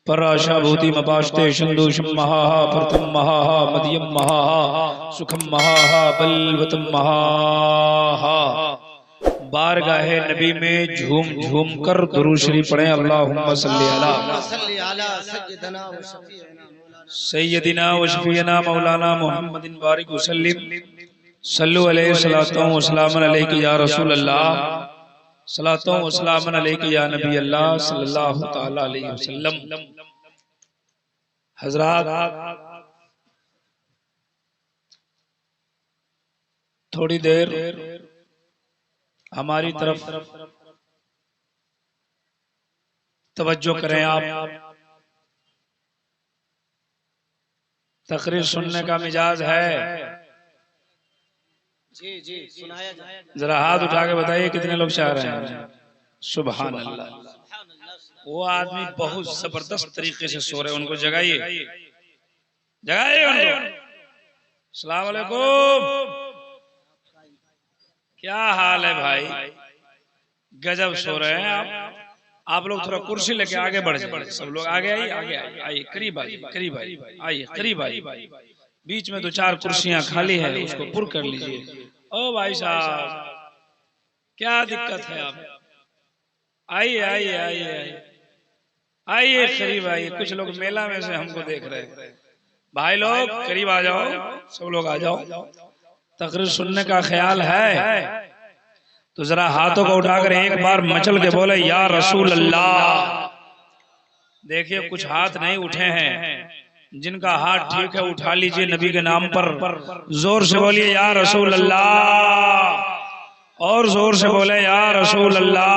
पराशा भूति मपाश्ते शंदोषम महाहा प्रथम महाहा मध्यम महाहा सुखम महाहा बलवतम महाहा। बारगाहे नबी में झूम झूम कर दुरूद शरीफ पढ़े। अल्लाहुम्मा सल्ली अला सय्यदिना व शफीना मौलाना मुहम्मदिन बारिक वसल्लिम सल्लु अलैहि सलातो व सलाम अलैका या रसूल अल्लाह सलातो व सलाम अलैका या नबी अल्लाह सल्लल्लाहु तआला अलैहि वसल्लम। हजरात, थोड़ी देर हमारी तरफ तवज्जो करें। आप तकरीर सुनने का मिजाज है? जी जी सुनाया जाए। जरा हाथ उठा के बताइए कितने लोग चाह रहे हैं। सुभान अल्लाह। वो आदमी बहुत जबरदस्त तरीके से सो रहे हैं, उनको जगाइए जगाइए उनको। अस्सलाम वालेकुम, क्या हाल है भाई? गजब सो रहे हैं आप लोग थोड़ा कुर्सी लेके आगे बढ़ जाए। सब लोग आगे आइए, आगे आइए, आइए करीब आइए, करीब आइए, आइए करीब आइए। बीच में दो चार कुर्सियां खाली है, उसको पुर कर लीजिए। ओ भाई साहब, क्या दिक्कत है? आप आइए आइए आइए आइए आइए करीब आइए। कुछ लोग मेला में से हमको देख रहे हैं। भाई लोग करीब आ जाओ, सब लोग आ जाओ। तकरीर सुनने का ख्याल है तो जरा हाथों को उठाकर एक बार मचल के बोले या रसूल अल्लाह। देखिए कुछ हाथ नहीं उठे हैं, जिनका हाथ ठीक है उठा लीजिए नबी के नाम पर। जोर से बोलिए या रसूल अल्लाह, और जोर से बोले या रसूल अल्लाह।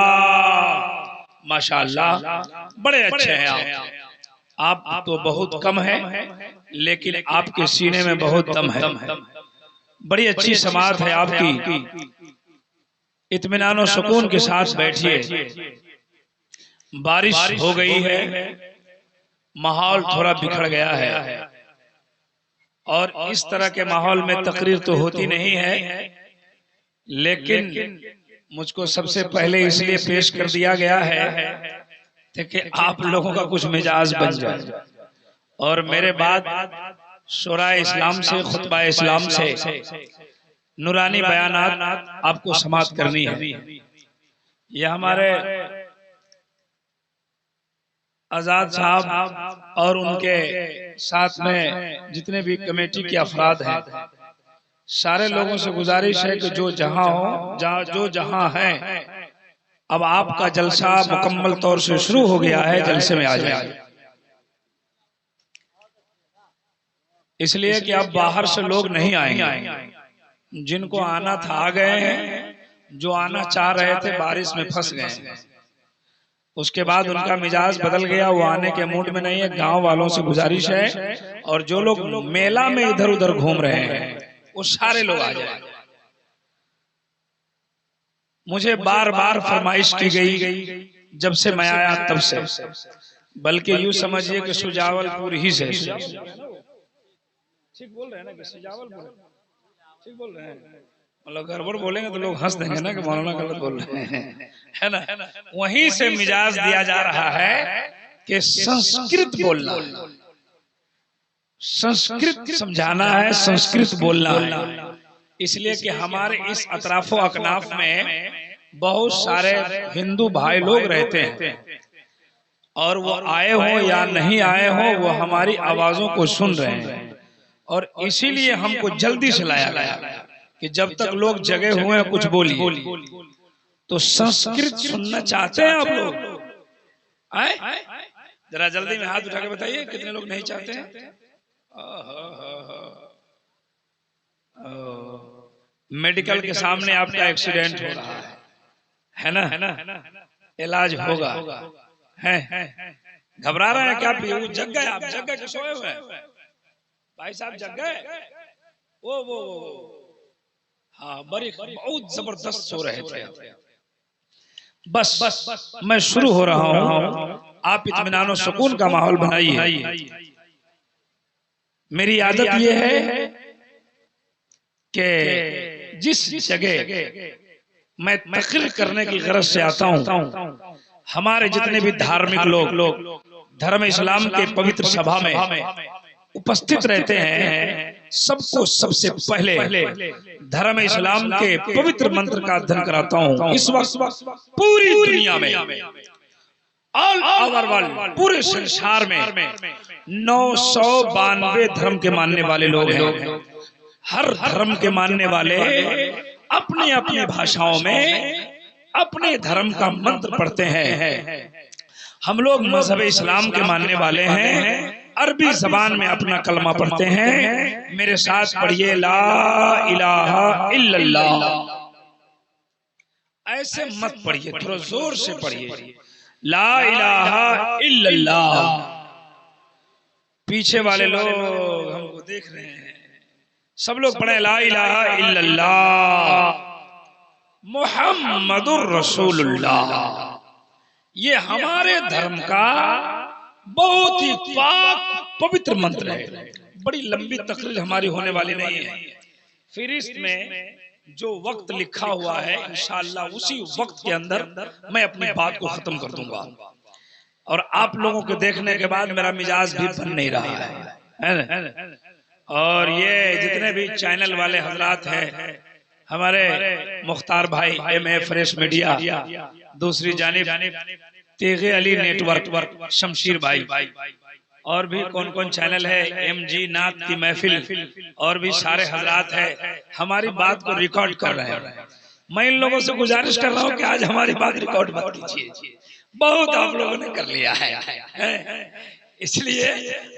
माशाअल्लाह, बड़े अच्छे हैं आप तो बहुत कम है, लेकिन आपके सीने में बहुत दम है। बड़ी अच्छी समात है आपकी। इत्मीनान और सुकून के साथ बैठिए। बारिश हो गई है, माहौल थोड़ा बिखर गया है, और इस तरह के माहौल में तकरीर तो होती नहीं है, लेकिन मुझको सबसे पहले इसलिए पेश कर दिया गया है कि आप लोगों का कुछ मिजाज बन जाए। और मेरे बाद शुरा इस्लाम से, खुतबा इस्लाम से नूरानी बयानात आपको समाप्त करनी है। ये हमारे आजाद साहब और उनके साथ में जितने भी कमेटी के अफराद हैं, सारे लोगों से गुजारिश है कि जो जहां हो, जो जहां है, अब आपका जलसा मुकम्मल तौर से शुरू हो गया है, जलसे में आ जाए। इसलिए कि अब बाहर से लोग नहीं आएंगे। जिनको आना था आ गए हैं, जो आना चाह रहे थे बारिश में फंस गए। उसके बाद उनका मिजाज बदल गया, वो आने के मूड में नहीं है। गांव वालों से गुजारिश है, और जो लोग मेला में इधर उधर घूम रहे हैं वो सारे लोग आ जाए। मुझे बार बार फरमाइश की गई जब से मैं आया तब से, बल्कि यूं समझिए कि सुजावलपुर ही से। ठीक बोल रहे हैं ना कि सुजावलपुर? ठीक बोल रहे हैं? मतलब गड़बड़ बोलेंगे तो लोग हंस देंगे ना कि मौलाना गलत बोल रहे हैं, है ना? वहीं से मिजाज दिया जा रहा है कि संस्कृत बोलना, संस्कृत समझाना है, संस्कृत बोलना है। इसलिए कि हमारे इस अतराफो अकनाफ में बहुत सारे हिंदू भाई लोग रहते हैं, और वो आए हो या नहीं आए हो, वो हमारी आवाजों को सुन रहे हैं। और इसीलिए हमको जल्दी से लाया गया कि जब तक लोग जगे हुए हैं कुछ बोलिए। तो संस्कृत सुनना चाहते हैं आप लोग? आए जरा जल्दी में हाथ उठा के बताइए कितने लोग नहीं चाहते हैं। मेडिकल के सामने आपका एक्सीडेंट हो रहा है ना? इलाज होगा, है घबरा रहे हैं क्या? जग गए आप? जग गए? सोए हुए भाई साहब? जग गए? वो हाँ, बड़ी बहुत जबरदस्त सो रहे थे। बस मैं शुरू हो रहा हूँ, आप इत्मीनान और सुकून का माहौल बनाइए। मेरी आदत यह है कि जिस जगह मैं तकरीर करने की गरज से आता हूँ, हमारे जितने भी धार्मिक लोग धर्म इस्लाम के पवित्र सभा में उपस्थित रहते हैं, सबको सबसे पहले धर्म इस्लाम के पवित्र मंत्र का अध्ययन कराता हूँ। इस वक्त पूरी दुनिया में ऑल ओवर वर्ल्ड, पूरे संसार में 992 धर्म के मानने वाले लोग हैं। हर धर्म के मानने वाले अपनी अपनी भाषाओं में अपने धर्म का मंत्र पढ़ते हैं। हम लोग मजहब इस्लाम के मानने वाले हैं, अरबी जबान में अपना कलमा पढ़ते हैं। मेरे साथ पढ़िए, ला इलाहा इल्लल्लाह। ऐसे मत पढ़िए, थोड़ा जोर से पढ़िए, ला इलाहा इल्लल्लाह। पीछे वाले लोग हमको देख रहे हैं, सब लोग पढ़े ला इलाहा इल्लल्लाह मुहम्मदुर रसूलुल्लाह। ये हमारे धर्म का बहुत ही पाक पवित्र मंत्र है। बड़ी लंबी तकरीर हमारी होने वाली नहीं है। फिर इसमें जो वक्त लिखा हुआ है, इंशाअल्लाह उसी वक्त के अंदर मैं अपनी बात को खत्म कर दूंगा। और आप लोगों को देखने के बाद मेरा मिजाज भी बन नहीं रहा है। और ये जितने भी चैनल वाले हजरात हैं, हमारे मुख्तार भाई MA फ्रेश मीडिया, दूसरी जानिब तेगे अली नेटवर्क शमशीर भाई, और भी कौन कौन चैनल है, MG नाथ की महफिल, और भी सारे हजरात है हमारी बात को रिकॉर्ड कर रहे हैं। मैं इन लोगों से गुजारिश कर रहा हूँ कि आज हमारी बात रिकॉर्ड मत कीजिए, बहुत आप लोगों ने कर लिया है, इसलिए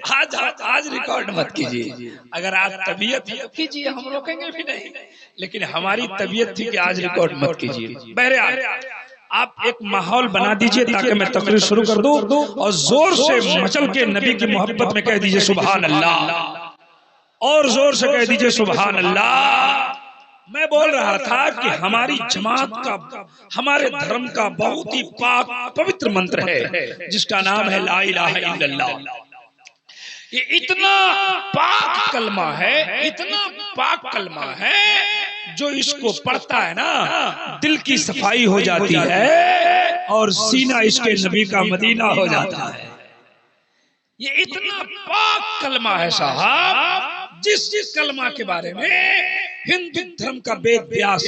आज रिकॉर्ड मत कीजिए। अगर आज तबीयत है कीजिए, हम रोकेंगे भी नहीं, लेकिन हमारी तबीयत थी कि आज रिकॉर्ड मत कीजिए। बहरहाल आप एक माहौल बना दीजिए ताकि मैं तकरीर शुरू कर दूं, और जोर से मचल के नबी की मोहब्बत में कह दीजिए सुभान अल्लाह, और जोर से कह दीजिए सुभान अल्लाह। मैं बोल रहा था कि हमारी जमात का, हमारे धर्म का बहुत ही पाक पवित्र मंत्र है जिसका नाम है ला इलाहा इल्लल्लाह। ये इतना पाक कलमा है, इतना पाक कलमा है, जो इसको पढ़ता है ना दिल की सफाई हो जाती है और सीना इसके नबी का मदीना हो जाता है। ये इतना पाक कलमा है साहब, जिस कलमा के बारे में हिंदू धर्म का वेद व्यास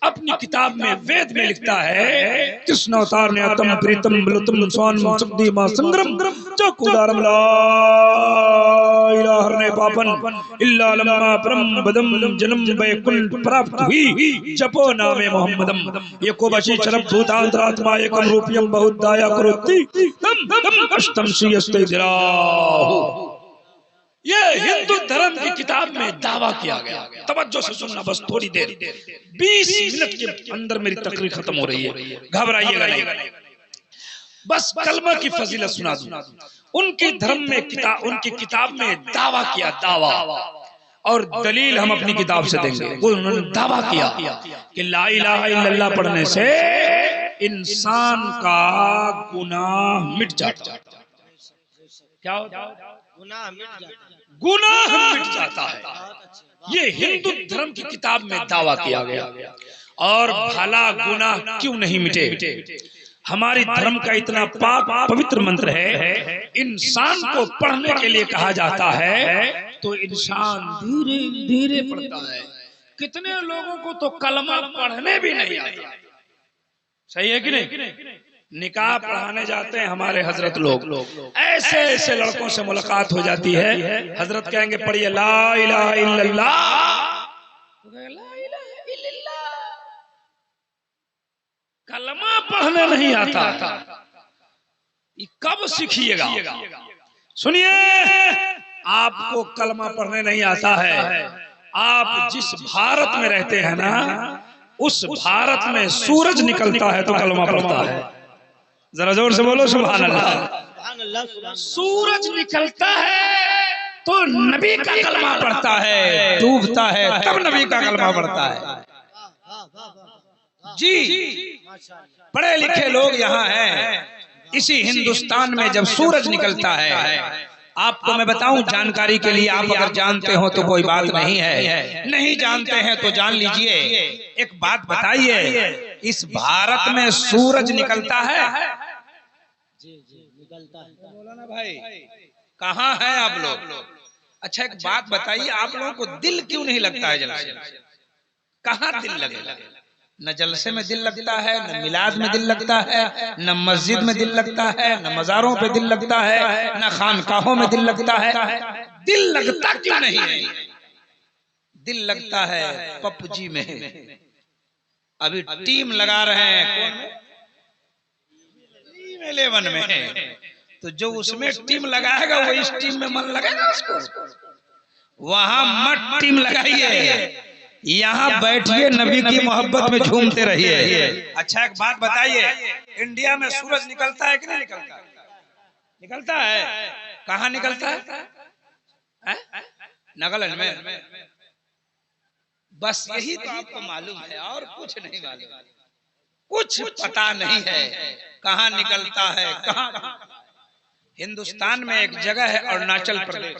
अपनी किताब में वेद में लिखता है, कृष्ण अवतार ने अतम प्रीतम बलतम स्वान शक्ति मां संग्रम चकुदारम ला इलाहा ने पापन इल्ला लम्मा परम बदम जन्म वैकुंठ प्राप्त हुई जपो नामे मोहम्मदम एको बशी चरब भूतांतरात्मा एकम रूपियम बहुदाया करोति तम तम अष्टम श्रीयस्ते दिराहु। ये हिंदू धर्म की किताब में दावा किया गया। तवज्जो से सुनना, बस थोड़ी देर, 20 मिनट के अंदर मेरी तकरीर खत्म हो रही है, घबराइएगा नहीं, बस कलमा की फजीलत सुना दूं। उनके धर्म में उनकी किताब में दावा किया, दावा, और दलील हम अपनी किताब से देंगे। उन्होंने दावा किया कि ला इलाहा इल्लल्लाह पढ़ने से इंसान का गुनाह मिट जाता है। क्या होता है? गुनाह मिट जाता है। ये हिंदू धर्म की किताब में दावा किया गया। और भला गुनाह क्यों नहीं मिटे? हमारी धर्म का इतना पाक पवित्र मंत्र है, इंसान को पढ़ने के लिए कहा जाता है तो इंसान धीरे धीरे पढ़ता है। कितने लोगों को तो कलमा पढ़ने भी नहीं आता। सही है कि नहीं? निकाह पढ़ाने जाते हैं हमारे हजरत लोग, ऐसे ऐसे लड़कों से मुलाकात हो जाती है, हजरत कहेंगे पढ़िए ला इलाहा इल्लल्लाह, कलमा पढ़ने नहीं आता। कब सीखिएगा? सुनिए, आपको कलमा पढ़ने नहीं आता है, आप जिस भारत में रहते हैं ना, उस भारत में सूरज निकलता है तो कलमा पढ़ता है। जरा जोर से बोलो सुभान अल्लाह। सूरज निकलता है तो नबी का कलमा पढ़ता है, डूबता है तब नबी का कलमा पढ़ता है। जी, पढ़े लिखे लोग यहाँ हैं। इसी हिंदुस्तान में जब सूरज निकलता है, आपको मैं बताऊं जानकारी के लिए, आप अगर जानते हो तो कोई बात नहीं है, नहीं जानते हैं तो जान लीजिए। एक बात बताइए, इस भारत में सूरज निकलता है निकलता है। मौलाना भाई कहाँ है आप लोग? अच्छा एक बात बताइए, आप लोगों को दिल क्यों नहीं लगता है जलसे? कहाँ दिल लगेगा? न जलसे में दिल लगता है, न मिलाद में दिल लगता है, न मस्जिद में दिल लगता है, न मज़ारों पे दिल लगता है, न खानकाहों में दिल लगता है। दिल लगता क्यों नहीं है? दिल लगता है पबजी में। अभी टीम लगा रहे हैं कौन में? टीम 11 में। तो जो उसमें टीम लगाएगा वो इस टीम में मन लगेगा उसको? वहां मत टीम लगाइए, यहाँ बैठिए, नबी की मोहब्बत में झूमते रहिए। अच्छा एक बात बताइए, इंडिया में सूरज निकलता है कि नहीं निकलता? निकलता है। कहाँ निकलता है? नागालैंड में। बस यही तो आपको मालूम है और कुछ नहीं मालूम, कुछ पता नहीं है कहाँ निकलता है। कहाँ? हिंदुस्तान में एक जगह है अरुणाचल प्रदेश,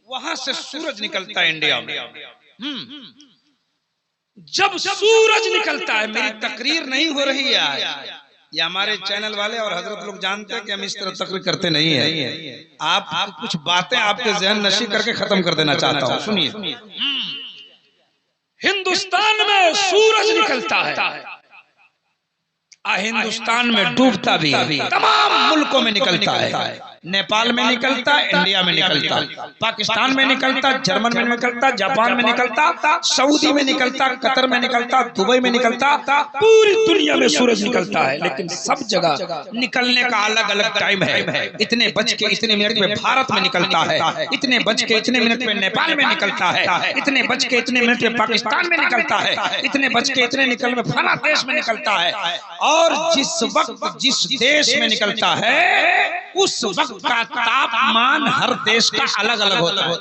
वहां से सूरज निकलता है इंडिया में। जब सूरज निकलता है, मेरी तकरीर नहीं हो रही है आज, ये हमारे चैनल वाले और हजरत लोग जानते हैं कि हम इस तरह तकरीर करते नहीं है। आप कुछ बातें आपके जहन नशी करके खत्म कर देना चाहता हूँ, सुनिए। हिंदुस्तान में सूरज निकलता है, हिंदुस्तान में डूबता भी है, तमाम मुल्कों में निकलता है। नेपाल में निकलता, इंडिया में निकलता, पाकिस्तान में निकलता, जर्मन में निकलता, जापान में निकलता, सऊदी में निकलता, कतर में निकलता, दुबई में निकलता, पूरी दुनिया में सूरज निकलता है। लेकिन सब जगह निकलने का अलग अलग टाइम है। इतने बज के इतने मिनट में भारत में निकलता है, इतने बज के इतने मिनट में नेपाल में निकलता है, इतने बज के इतने मिनट में पाकिस्तान में निकलता है, इतने बज के इतने निकल में फला देश में निकलता है। और जिस वक्त जिस देश में निकलता है उस वक्त का तापमान हर देश का अलग अलग होता है।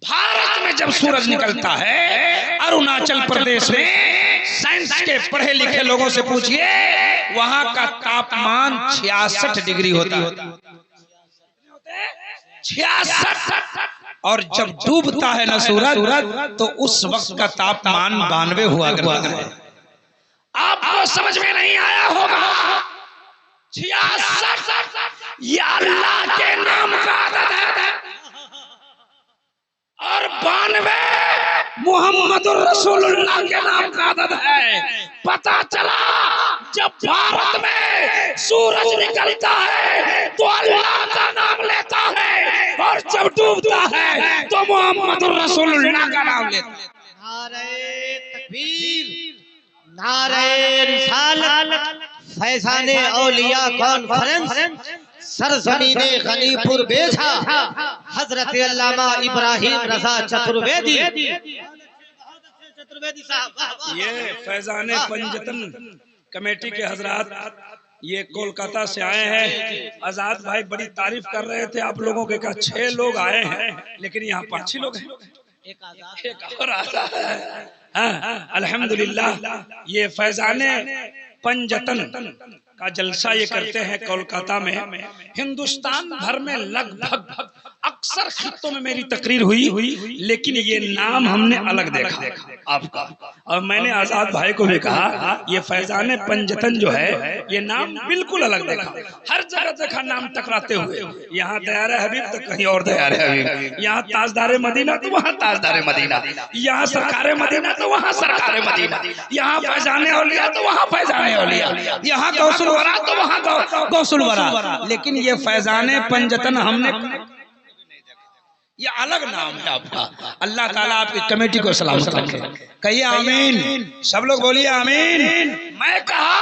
भारत में जब सूरज निकलता है, अरुणाचल प्रदेश में, साइंस के पढ़े लिखे लोगों से पूछिए, वहां का तापमान 66 डिग्री होता है। 66। और जब डूबता है ना सूरज, तो उस वक्त का तापमान 92 हुआ करता है। आपको समझ में नहीं आया होगा, 66 ये अल्लाह के नाम का आदत है, और 92 मुहम्मदुर रसूलुल्लाह के नाम का आदत है। पता चला जब भारत में सूरज निकलता है तो अल्लाह का नाम लेता है, और जब डूबता है तो मुहम्मदुर रसूलुल्लाह का नाम लेता है। नारे तकबीर, नारे रिसालत, फैज़ाने औलिया कॉन्फ्रेंस, सरजमीने गनीपुर बेझा, हजरत अल्लामा इब्राहिम रजा चतुर्वेदी साहब। ये फैज़ाने पंजतन कमेटी के हजरात ये कोलकाता से आए हैं। आजाद भाई बड़ी तारीफ कर रहे थे आप लोगों के, कहा 6 लोग आए हैं, लेकिन यहाँ 5 ही लोग हैं, एक और आता है। हाँ, अल्हम्दुलिल्लाह। ये फैज़ाने पंजतन का जलसा ये करते हैं कोलकाता में। हिंदुस्तान भर में लगभग अक्सर खित्तों में मेरी तकरीर हुई, लेकिन ये नाम हमने अलग देखा आपका। और मैंने आजाद भाई को भी कहा ये फैज़ाने पंजतन जो है ये नाम बिल्कुल अलग देखा। हर जगह देखा नाम टकराते हुए, यहाँ तैयार है हबीब तो कहीं और तैयार है हबीब, यहाँ ताजदारे मदीना तो वहाँ ताजदारे मदीना, यहाँ सरकारे मदीना तो वहाँ सरकारे मदीना, यहाँ फैज़ाने औलिया तो वहाँ फैज़ाने औलिया, यहाँ गौसुल वरा तो वहाँ गौसुल वरा। लेकिन ये फैज़ाने पंजतन हमने, ये अलग नाम है आपका। अल्लाह ताला आपकी कमेटी को सलामत रखे, कहिए आमीन। सब लोग बोलिए आमीन। मैं कहा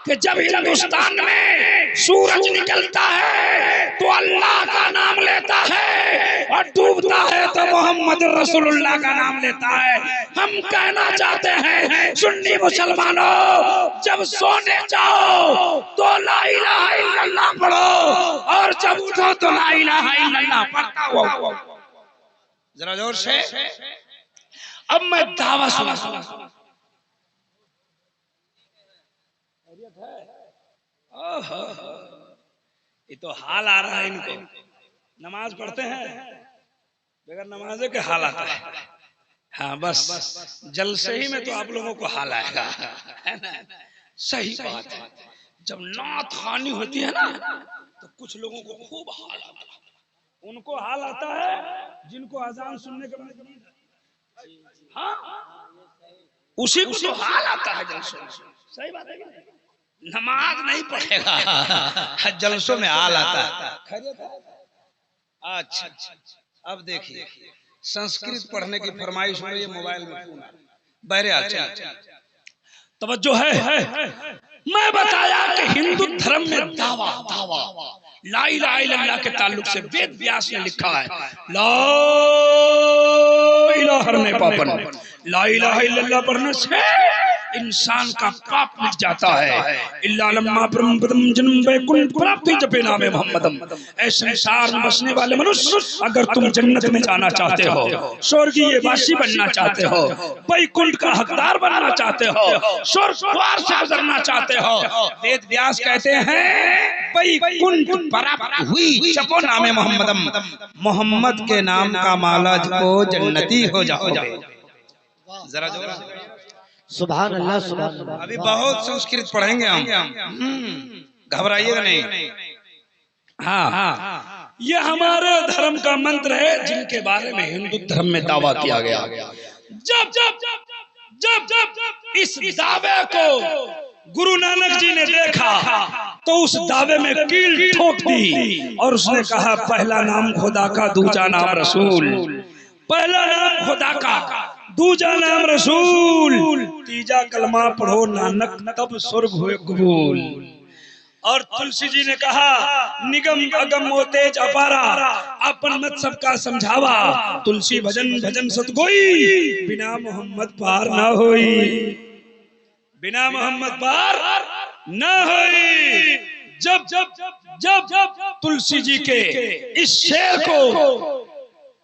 कि जब हिंदुस्तान में सूरज निकलता है तो अल्लाह का नाम लेता है, और डूबता है तो मोहम्मद रसूलुल्लाह का नाम लेता है। हम कहना चाहते हैं सुन्नी मुसलमानों, जब सोने जाओ तो ला इलाहा इल्लल्लाह पढ़ो, और जब उठो तो ला इलाहा इल्लल्लाह पढ़ता हुआ। जरा जोर से। अब मैं दावा सुना, ये तो हाल आ रहा है इनको। नमाज पढ़ते हैं, बगैर नमाजे के हाल आता है। हाँ बस जलसे ही में तो आप लोगों को हाल आएगा, है ना? सही बात है। जब नात हानि होती है ना तो कुछ लोगों को खूब हाल आता है। उनको हाल आता है जिनको अजान सुनने के बाद, हाँ उसी को तो हाल आता है जलसों में। सही बात है, नमाज नहीं पढ़ेगा जलसों में हाल आता है। अच्छा अब देखिए संस्कृत पढ़ने की फरमाइश हो रही है, मोबाइल में फोन बहरहाल तवज्जो है। मैं बताया कि हिंदू धर्म में दावा ला इलाहा इल्लल्लाह के ताल्लुक से वेद व्यास ने लिखा है, ला इलाहा नहीं पापन, ला इलाहा इल्लल्लाह पढ़ने से इंसान का पाप मिट जाता है। इल्ला लम्मा ब्रह्मपदम जन्म वैकुंठ प्राप्ति जपे नामे मोहम्मदम। ऐसे संसार में बसने वाले मनुष्य अगर तुम जन्नत में जाना चाहते हो, स्वर्गीय वासी बनना चाहते हो, वैकुंठ का हकदार बनना चाहते हो, स्वर्ग द्वार से गुजरना चाहते हो, वेद व्यास कहते हैं वैकुंठ प्राप्त हुई जपो नामे मोहम्मदम, मोहम्मद के नाम का माला जपो जन्नती हो जाओगे। जरा सुभान अल्लाह सुभान अल्लाह। अभी बहुत संस्कृत पढ़ेंगे हम, घबराइएगा नहीं। हाँ ये हमारे धर्म का मंत्र है जिनके बारे में हिंदू धर्म में दावा किया गया। जब जब जब जब इस दावे को गुरु नानक जी ने देखा तो उस दावे में कील ठोक दी और उसने कहा पहला नाम खुदा का दूजा नाम रसूल, पहला नाम खुदा का दूजा नाम रसूल, तीजा कलमा पढ़ो नानक तब स्वर्ग हुए कबूल। और तुलसी जी ने कहा निगम अगम ओ तेज अपारा, अपन मत सबका समझावा, तुलसी भजन भजन सतगोई, बिना मोहम्मद पार ना होई, बिना मोहम्मद पार ना होई। जब जब जब जब तुलसी जी के इस शेर को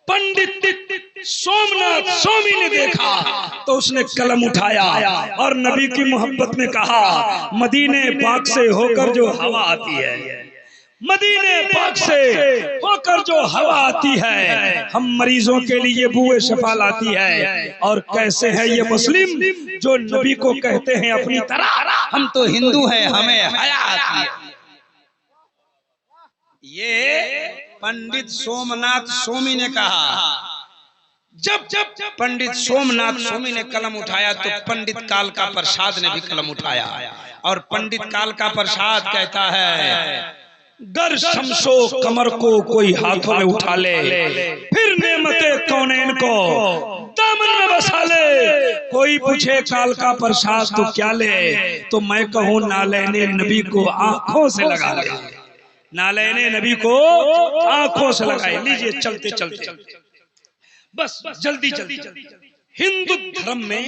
पंडित सोमनाथ स्वामी ने देखा तो उसने कलम उठाया और नबी की मोहब्बत में कहा मदीने पाक से होकर जो हवा आती है, मदीने पाक से होकर जो हवा आती है, हम मरीजों के लिए बुए शफा लाती है। और कैसे है ये मुस्लिम जो नबी को कहते हैं अपनी तरह हम तो हिंदू हैं, हमें हया आती है। ये पंडित सोमनाथ स्वामी ने कहा। जब जब पंडित सोमनाथ स्वामी ने कलम उठाया तो पंडित कालका प्रसाद ने भी कलम उठाया और पंडित कालका प्रसाद कहता है गर शमशो कमर को कोई हाथों में उठा ले, फिर नेमते कौनैन को दामन में बसा ले, कोई पूछे कालका प्रसाद तो क्या ले, तो मैं कहूँ नालैने नबी को आंखों से लगा ले, नालैने नबी को आंखों से लगाए। लीजिए चलते चलते बस जल्दी जल्दी। हिंदू धर्म में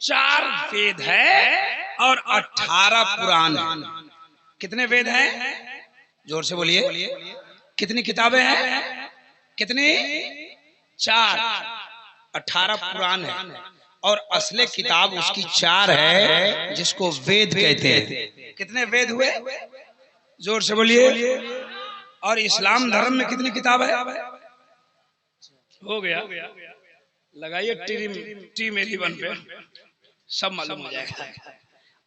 4 वेद है और 18 पुराण है। कितने वेद हैं? जोर से बोलिए। कितनी किताबें हैं? कितनी? 4। 18 पुराण है और असली किताब उसकी 4 है जिसको वेद कहते हैं। कितने वेद हुए? जोर से बोलिए। और इस्लाम धर्म में कितनी किताब है? हो गया, लगाइए टीम 11 पे सब मालूम हो जाएगा।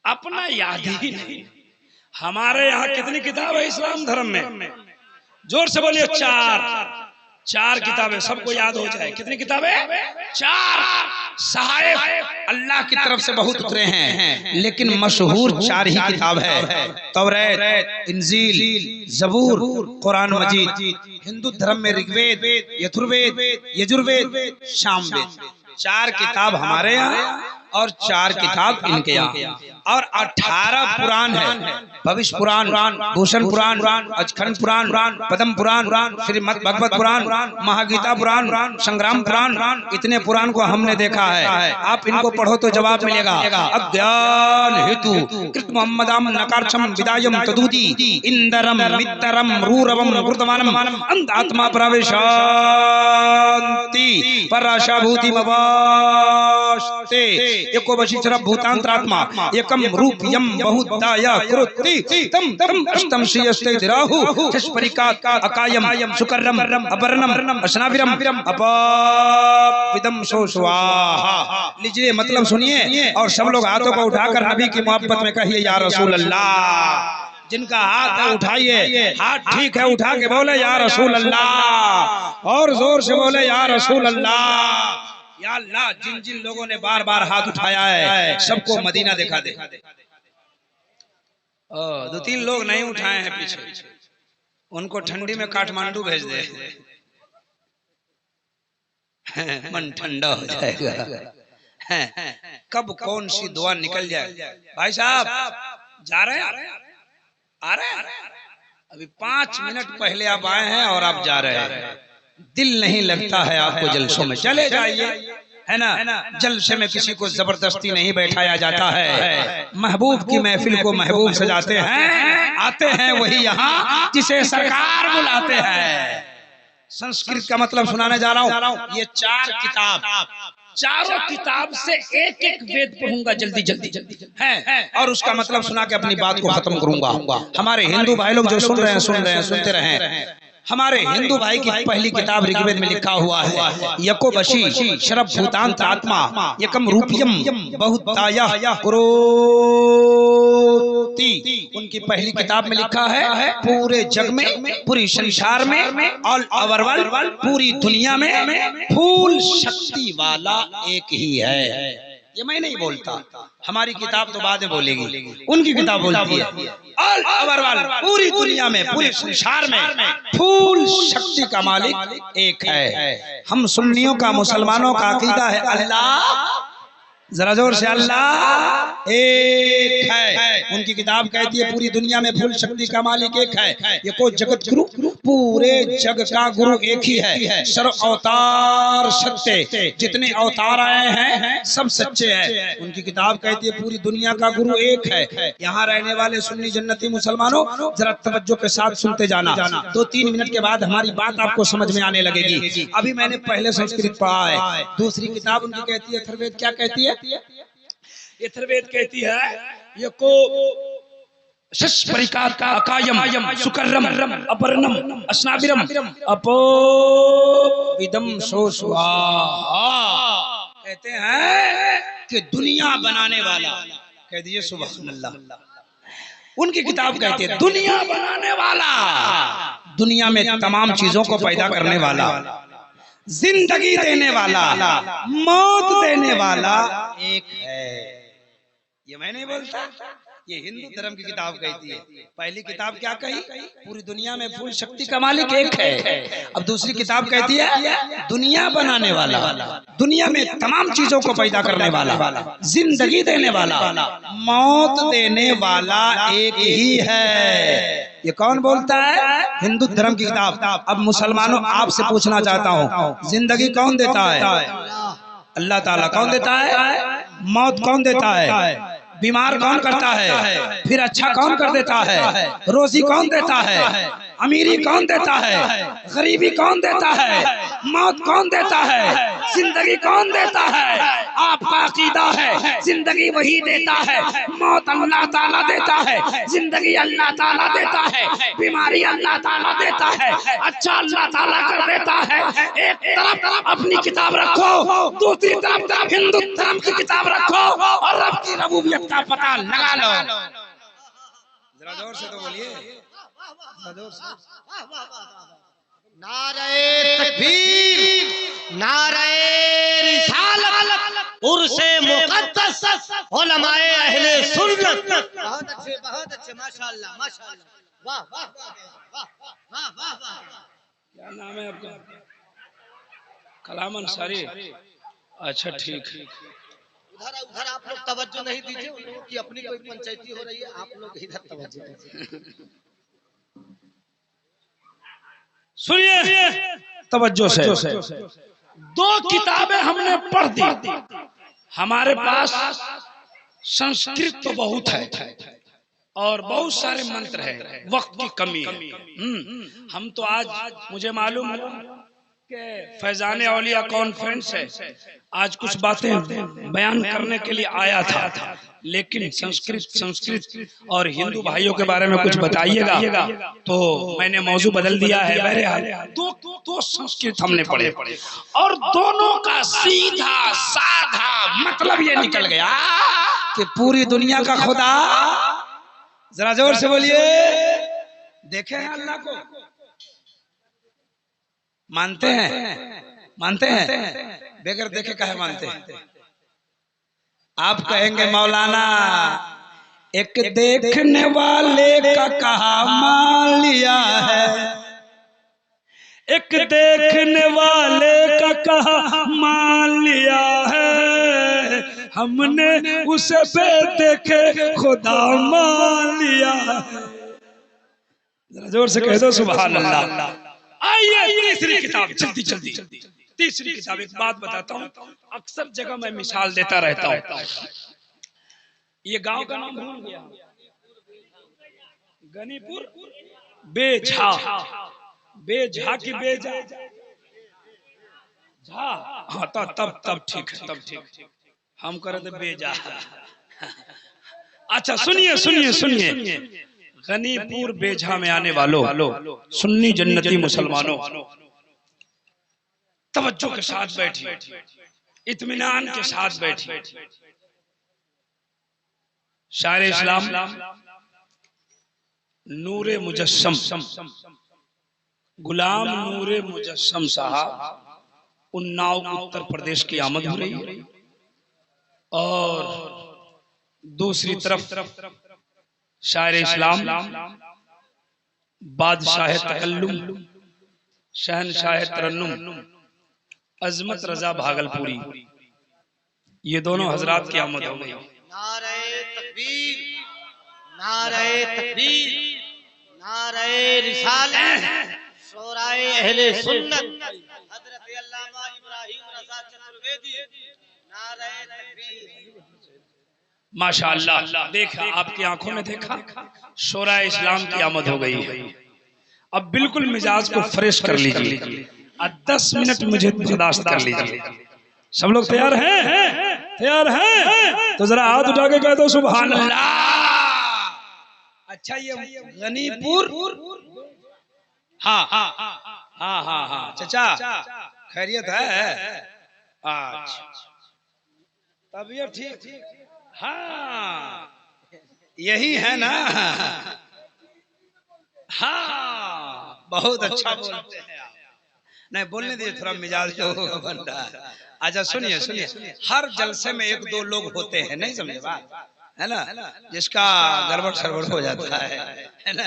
अपना याद ही नहीं। हमारे यहाँ कितनी किताब है इस्लाम धर्म में? जोर से बोलिए। 4 किताबें, सबको याद हो जाए। कितनी किताबें? 4। सहायफ अल्लाह की तरफ से बहुत उतरे हैं लेकिन मशहूर 4 ही किताब है, तौरात, इंजील, जबूर, कुरान मजीद। हिंदू धर्म में ऋग्वेद, यजुर्वेद, यजुर्वेद, सामवेद। 4 किताब हमारे यहाँ और 4 किताब इनके यहाँ। और 18 पुराण है। भविष्य पुराण, भूषण पुराण, अचखंड पुराण, पद्म पुराण, श्रीमद् भागवत पुराण, महागीता पुराण, संग्राम पुराण। इतने पुराण को हमने देखा है। आप इनको पढ़ो तो जवाब मिलेगा। अज्ञान हेतु कृत मोहम्मदाम नकारक्षम विदायम तदूति इंदरम मित्रम रूरवम गुरुतमानम अंधात्मा प्रवेशांति पराशाभूति मवास्ते एको वशीचर भूतांतरात्मा एक एकम रूपयम बहुताया कृति तम तम अष्टम श्रीयस्ते राहु चष्परिकात अकायम सुकर्रम अपर्णम अशनाविरम अपाविदम सो स्वाहा। लीजिए मतलब सुनिए और सब लोग हाथों को उठाकर नबी की मोहब्बत में कहिए या रसूल अल्लाह। जिनका हाथ है उठाइए, हाथ ठीक है उठा के बोले या रसूल अल्लाह, और जोर से बोले या रसूल अल्लाह। या अल्लाह, जिन जिन लोगों ने बार बार हाथ उठाया है सबको मदीना दिखा दे। दो तीन लोग नहीं उठाए हैं पीछे, उनको ठंडी में काठमांडू भेज दे, मन ठंडा हो जाएगा। कब कौन सी दुआ निकल जाए। भाई साहब जा रहे हैं, आ रहे हैं, अभी 5 मिनट पहले आप आए हैं और आप जा रहे हैं। दिल नहीं लगता है आपको जलसों में, चले जाइए, है ना। जलसे में किसी को जबरदस्ती नहीं बैठाया जाता है। महबूब की महफिल को महबूब सजाते हैं, आते हैं वही यहाँ जिसे सरकार बुलाते हैं। संस्कृत का मतलब सुनाने जा रहा हूँ। ये 4 किताब, चारों किताब से एक एक वेद पढ़ूंगा जल्दी जल्दी है, और उसका मतलब सुना के अपनी बात को खत्म करूंगा। हमारे हिंदू भाई लोग जो सुन रहे हैं सुनते रहें। हमारे हिंदू भाई की पहली किताब ऋग्वेद में लिखा हुआ है यको बशी शरभ भूतांत आत्मा एकम रूपयम बहुताया करोति। उनकी पहली किताब में लिखा है पूरे जग में, पूरी संसार में, ऑल ओवर वर्ल्ड, पूरी दुनिया में फूल शक्ति वाला एक ही है। ये मैं नहीं बोलता, हमारी किताब तो बाद में बोलेगी, उनकी किताब बोलती है ऑल ओवर वर्ल्ड, पूरी दुनिया में, पूरे संसार में फूल शक्ति का मालिक एक है। हम सुन्नियों का, मुसलमानों का अकीदा है अल्लाह, जरा जोर से अल्लाह एक है। उनकी किताब कहती है पूरी दुनिया में फूल शक्ति का मालिक एक है। ये को जगत गुरु, पूरे जग का गुरु एक ही है। सर्व अवतार सत्य, जितने अवतार आए हैं सब सच्चे हैं। उनकी किताब कहती है पूरी दुनिया का गुरु एक है। यहाँ रहने वाले सुन्नी जन्नती मुसलमानों जरा तवज्जो के साथ सुनते जाना, 2-3 मिनट के बाद हमारी बात आपको समझ में आने लगेगी। अभी मैंने पहले संस्कृत पढ़ा है। दूसरी किताब उनकी कहती है अथर्ववेद, क्या कहती है? अथर्ववेद कहती है ये को परिकार का अकायम सुकर्रम अपर्णम अश्नाविरम अपोविदम सो स्वाहा। कहते हैं कि दुनिया बनाने वाला, कह दीजिए सुभान अल्लाह। उनकी किताब कहती है दुनिया बनाने वाला, दुनिया में तमाम चीजों को पैदा करने वाला, जिंदगी देने वाला, मौत देने वाला एक है। ये मैं नहीं बोलता, ये हिंदू धर्म की किताब कहती है। पहली किताब क्या कही? पूरी दुनिया में फूल शक्ति का मालिक एक है। अब दूसरी किताब कहती है दुनिया बनाने वाला, दुनिया में तमाम चीजों को पैदा करने वाला, जिंदगी देने वाला, मौत देने वाला एक ही है। ये कौन बोलता है? हिंदू धर्म की किताब। अब मुसलमानों आपसे पूछना चाहता हूँ, जिंदगी कौन देता है? अल्लाह ताला। कौन देता है? मौत कौन देता है? बीमार कौन करता है? फिर अच्छा कौन कर देता है? रोजी कौन देता है? अमीरी कौन देता है? गरीबी कौन देता है? मौत कौन देता है? जिंदगी कौन देता है? आपका अकीदा है जिंदगी वही देता है, मौत अल्लाह ताला देता है, जिंदगी अल्लाह ताला देता है, बीमारी अल्लाह ताला देता है, अच्छा अल्लाह ताला कर देता है। एक तरफ अपनी किताब रखो, दूसरी तरफ हिंदू धर्म की किताब रखो और रब की रबूबियत का पता लगा लो। जरा जोर से तो बोलिए, नारे तकबीर, नारे रिसालत, उर्से मुक़द्दस, उलमाए अहले सुन्नत। बहुत अच्छे माशाअल्लाह माशाअल्लाह, वाह वाह वाह वाह वाह वाह। क्या नाम है आपका? कलाम अंसारी। अच्छा ठीक। उधर आप लोग तवज्जो नहीं दीजिए, उन लोगों की अपनी कोई पंचायती हो रही है, आप लोग इधर तवज्जो दीजिए। सुनिए तवज्जो से। 2 किताबें हमने पढ़ दी। हमारे पास संस्कृत तो बहुत है और बहुत सारे मंत्र है, वक्त की कमी है। हम तो आज मुझे मालूम है कि फैजान औलिया कॉन्फ्रेंस है, आज कुछ बातें बयान करने के लिए आया था, लेकिन संस्कृत और हिंदू भाइयों के बारे में कुछ बताइएगा। तो मैंने मौजू बदल दिया है। बहरहाल दो संस्कृत हमने पढ़े और दोनों का सीधा साधा मतलब ये निकल गया कि पूरी दुनिया का खुदा, जरा जोर से बोलिए, देखे हैं अल्लाह को, मानते हैं बगैर देखे कहे मानते हैं। आप कहेंगे मौलाना एक देखने वाले का कहा मान लिया है, एक देखने वाले का कहा मान लिया है, हमने उसे पे देखे खुदा मान लिया है। जरा जोर से कह दो सुभान अल्लाह। आइए तीसरी किताब, जल्दी तीसरी किताब। एक बात बताता हूँ, अक्सर जगह मैं मिसाल देता रहता हूँ। ये गांव का नाम भूल गया, गनीपुर बेझा, बेझा की बेझा झा। हाँ तब ठीक है, तब ठीक। हम करे थे बेझा। अच्छा सुनिए, गनीपुर बेझा में आने वालों, सुन्नी जन्नती मुसलमानों, तवज्जो के साथ बैठिए, इत्मीनान के साथ बैठिए। शायर इस्लाम नूरे मुजस्सम, गुलाम नूरे मुजस्सम साहब उन्नाव उत्तर प्रदेश की आमद हो रही है। और दूसरी तरफ शायर इस्लाम बादशाह तकल्लुम, शहनशाह तरन्नुम अजमत रजा भागलपुरी, ये दोनों हजरात की आमद हो गई। नारे तकबीर, नारे तकबीर, नारे रिसालत, शोराए अहले सुन्नत हजरत अल्लामा इब्राहिम रजा चतुर्वेदी, नारे तकबीर। माशाअल्लाह, देखा आपकी आंखों ने देखा, शोरा इस्लाम की आमद हो गई है। अब बिल्कुल मिजाज को फ्रेश कर लीजिए, 10 मिनट मुझे बर्दाश्त कर लीजिए। सब लोग तैयार हैं? तैयार हैं? तो जरा हाथ उठा के कह दो सुभान अल्लाह। अच्छा ये गनीपुर, हाँ चाचा खैरियत है? अच्छा तबीयत ठीक, हाँ यही है ना? हाँ बहुत अच्छा बोलते हैं आप। नहीं बोलने दीजिए, थोड़ा मिजाज लोगों का बन रहा है। अच्छा सुनिए, हर जलसे में एक दो लोग होते हैं, नहीं समझे बात, है ना, जिसका गड़बड़ सड़बड़ हो जाता है ना।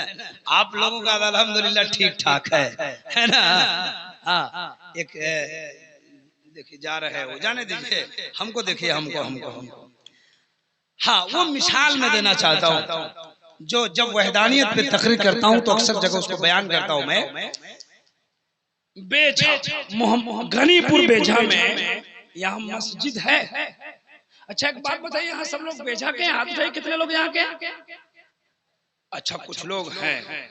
आप लोगों का अल्हम्दुलिल्लाह ठीक ठाक है ना। हाँ एक देखिए जा रहे हो, जाने दीजिए, हमको देखिए, हमको हाँ वो मिसाल मैं देना चाहता हूँ। जो जब वहदानियत पे तकरीर करता हूँ तो अक्सर जगह उसको बयान करता हूँ मैं। बेझा, गनीपुर बेझा में यहाँ मस्जिद है। अच्छा एक बात बताइए, यहाँ सब लोग बेझा के हाथ उठाइए, कितने लोग यहाँ के? अच्छा कुछ लोग हैं।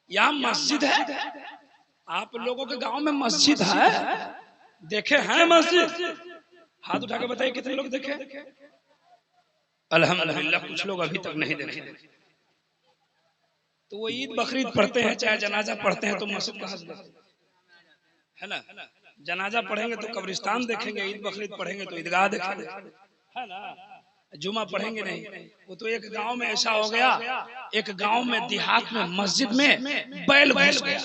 यहाँ मस्जिद है, आप लोगों के गांव में मस्जिद है? देखे हैं मस्जिद? हाथ उठा के बताइए कितने लोग देखे? अल्हम्दुलिल्लाह कुछ लोग अभी तक नहीं देखे। तो वो ईद बकरीद पढ़ते हैं, चाहे जनाजा पढ़ते हैं, तो मस्जिद कहाँ है ना। जनाजा पढ़ेंगे तो कब्रिस्तान देखेंगे, ईद बकरीद पढ़ेंगे तो ईदगाह देखेंगे, है ना। जुमा पढ़ेंगे नहीं। वो तो एक गांव में ऐसा हो गया, एक गांव में देहात में मस्जिद में बैल घुस गया।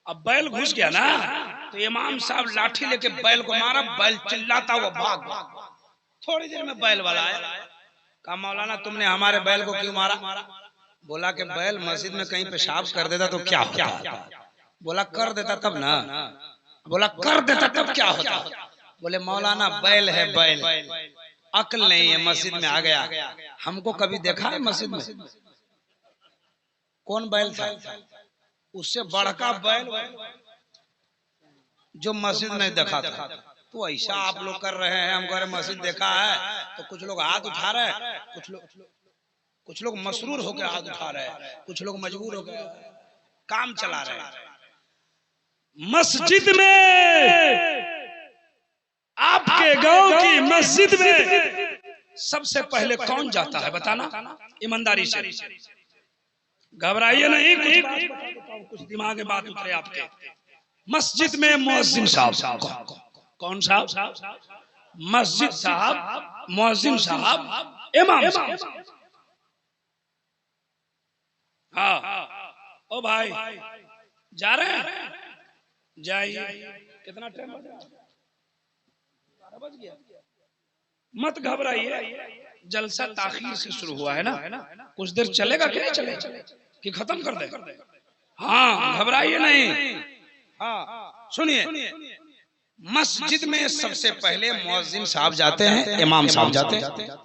अब बैल घुस गया ना, तो इमाम साहब लाठी लेके बैल को मारा, बैल चिल्लाता हुआ भाग। थोड़ी देर में बैल वाला आया, कहा मौलाना तुमने हमारे बैल को क्यों मारा? बोला कि बैल मस्जिद में कहीं पेशाब कर देता तो क्या होता? बोला कर देता तब ना। बोला कर देता तब क्या होता? बोले मौलाना बैल है, बैल अक्ल नहीं है, मस्जिद में आ गया। हमको कभी देखा है मस्जिद में? कौन बैल था? उससे बड़का बैल जो मस्जिद में देखा था। तो ऐसा आप लोग कर रहे हैं, हम कह रहे मस्जिद देखा है, तो कुछ लोग हाथ उठा रहे हैं, कुछ लोग मसरूर होकर हाथ उठा रहे हैं, कुछ लोग मजबूर होकर काम चला रहे हैं। मस्जिद में आपके आपके गांव की मस्जिद में सबसे पहले कौन जाता है बताना, ईमानदारी से, घबराइए नहीं, कुछ दिमाग में बात उतरे आपके। मस्जिद में मुअज्जिन साहब, कौन साहब? मस्जिद साहब, मुअज्जिन साहब, इमाम साहब। हाँ, ओ भाई जा रहे हैं, जाइए। कितना टाइम बज गया? मत घबराइए, जलसा ताखीर से शुरू हुआ है ना, कुछ देर चलेगा कि नहीं चलेगा कि खत्म कर दे? हाँ, घबराइए नहीं। हाँ सुनिए, मस्जिद में सबसे पहले मुअज्जिन साहब जाते हैं, इमाम साहब जाते हैं।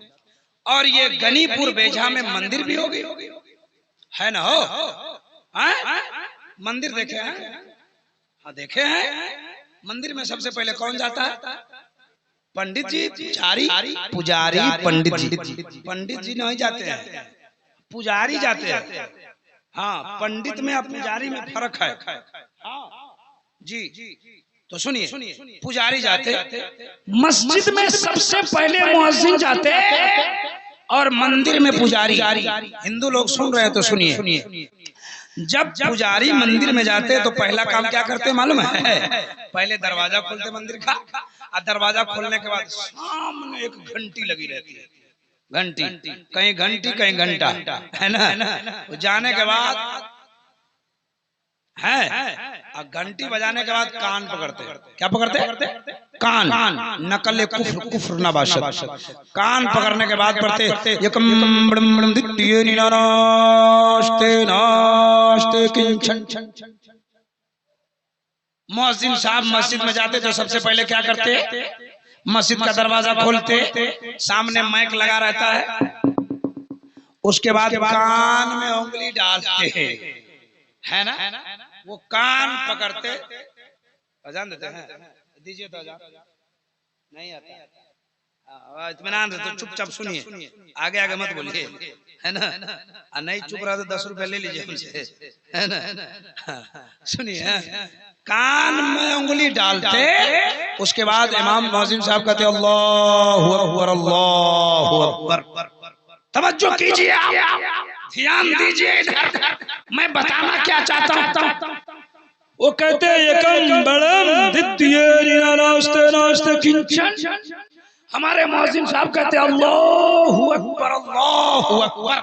और ये गनीपुर बेझा में मंदिर भी होगी, है ना? मंदिर देखे हैं? हाँ देखे हैं। मंदिर में सबसे पहले कौन जाता है? पंडित जी, पुजारी, पंडित जी। पंडित जी नहीं जाते हैं, पुजारी जाते हैं। हाँ, पंडित में और पुजारी में फर्क है। जी, तो सुनिए, पुजारी जाते, मस्जिद में सबसे पहले मुअज्जिन जाते और मंदिर में पुजारी। हिंदू लोग सुन रहे हैं तो सुनिए, जब पुजारी मंदिर में जाते तो पहला काम क्या करते मालूम है? पहले दरवाजा खोलते मंदिर का, और दरवाजा खोलने के बाद सामने एक घंटी लगी रहती है। घंटी, कहीं घंटी कहीं घंटा, है ना? जाने के बाद है, घंटी बजाने के बाद कान पकड़ते। क्या पकड़ते? कान। नकल कुफ्र, कुफ्र नबाशत। कान पकड़ने के बाद पढ़ते यकम बड़म दित्तिये निनास्ते नास्ते किंचन। मुअज्जिन साहब मस्जिद में जाते तो सबसे पहले क्या करते? मस्जिद का दरवाजा खोलते, सामने माइक लगा रहता है, उसके बाद कान में उंगली डालते, है ना? वो कान पकड़ते, अजान देते हैं, दीजिए तो अजान। नहीं आता, इत्मीनान से तो चुपचाप सुनिए, आगे आगे मत बोलिए, है ना? नहीं चुप रहा तो 10 रुपए ले लीजिए हमसे, है ना? सुनिए, कान में उंगली डालते, उसके बाद इमाम मुअज्जिन साहब कहते अल्लाहु अकबर, अल्लाहु अकबर। तवज्जो कीजिए, ध्यान दीजिए इधर, मैं बताना क्या चाहता हूँ। वो कहते एकम बड़म दित्तिये निनास्ते नास्ते किंचन। हमारे मुअज्जिन साहब कहते अल्लाहु अकबर, अल्लाहु अकबर।